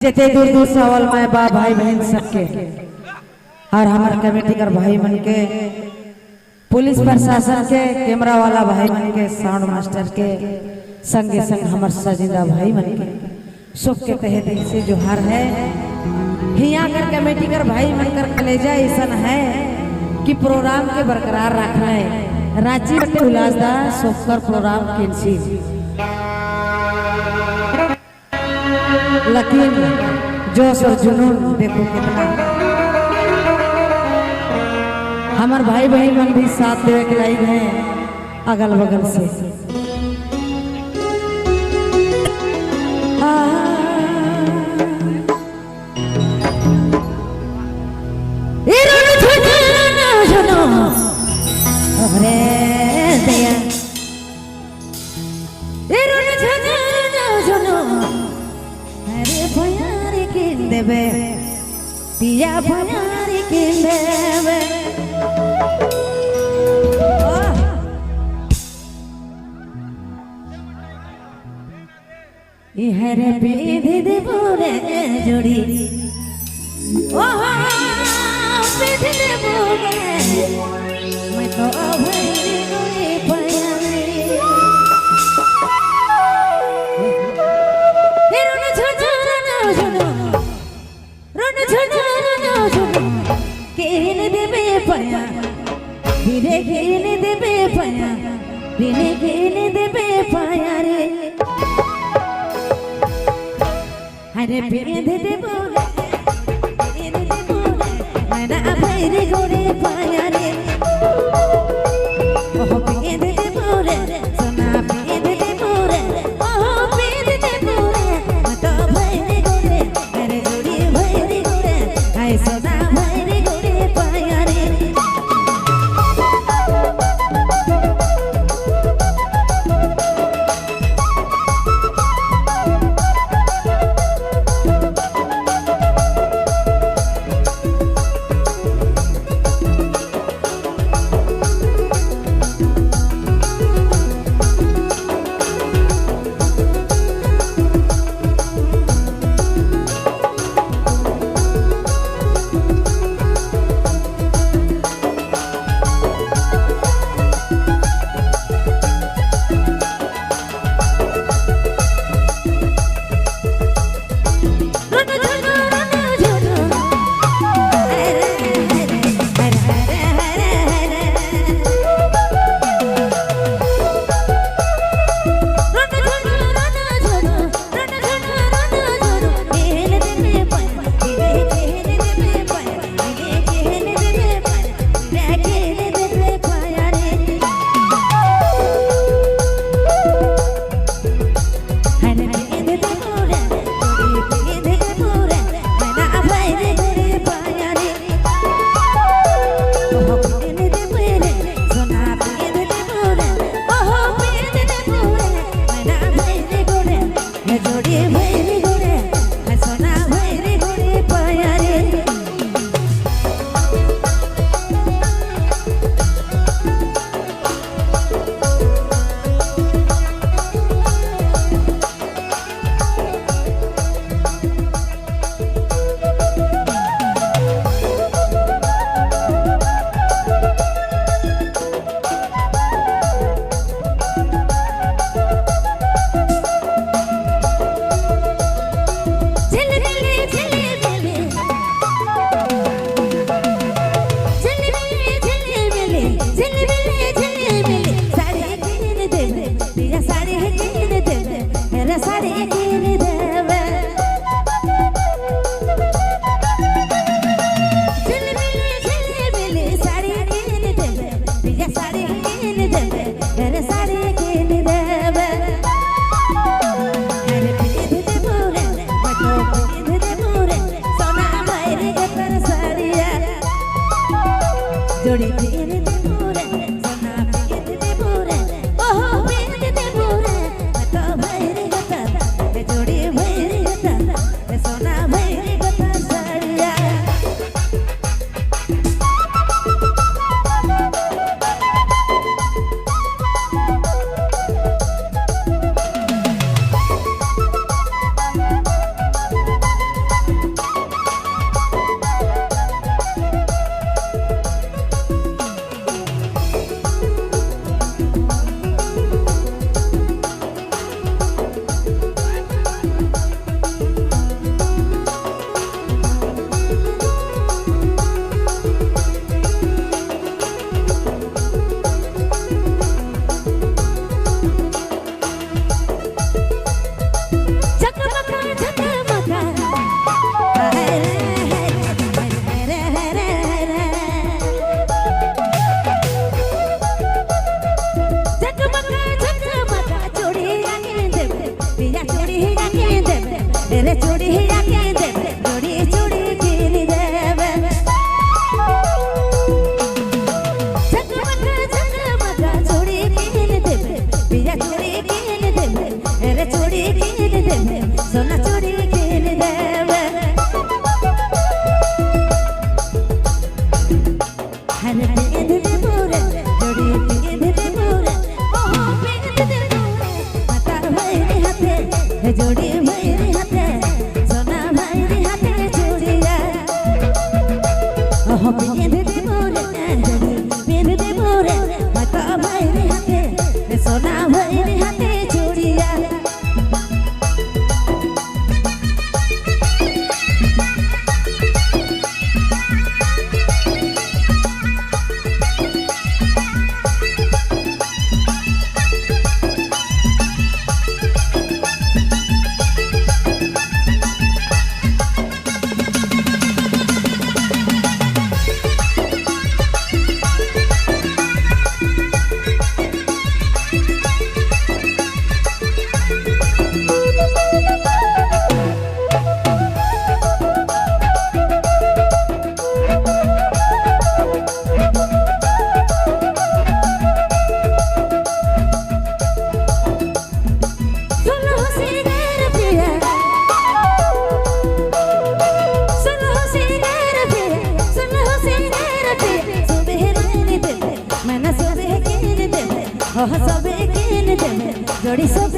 जिते दूर दूर से अवल माए बा भाई बहन सबके और हमारे कमेटी कर भाई मन के, पुलिस प्रशासन के, कैमरा वाला भाई मन के, साउंड मास्टर के, संगे संग हमारे सजिंदा भाई मन के सबके तहे दिल से जोहार है। हिया कर कमेटी कर भाई मन कर कलेजा ऐसा है कि प्रोग्राम के बरकरार रखना है। रांची बटे उल्लासदा सोकर प्रोग्राम कैंसिल, लेकिन जोश और जुनून देखो कितना। हमारे भाई बहन मन भी साथ देवे के लायक हैं अगल बगल से। देवे पिया भयारी के देवे इहरे पीधी दे बोरे जोड़ी ओह पीधी दे बोरे मैं तो भैरी गोरी पयारी धीरे खेने देवे पाया, धीरे खेने देवे पाया रे। हरे पीने दे बोले, पीने दे बोले, मैंने भैरी गोरे पाया रे। ओह पीने दे बोले, सोना पीने दे बोले, ओह पीने दे बोले, मैं तो भैरी गोरे, मेरे गोरी भैरी गोरे, आए सोना भैरी गोरे पाया रे। सबे किन देबे जोड़ी सब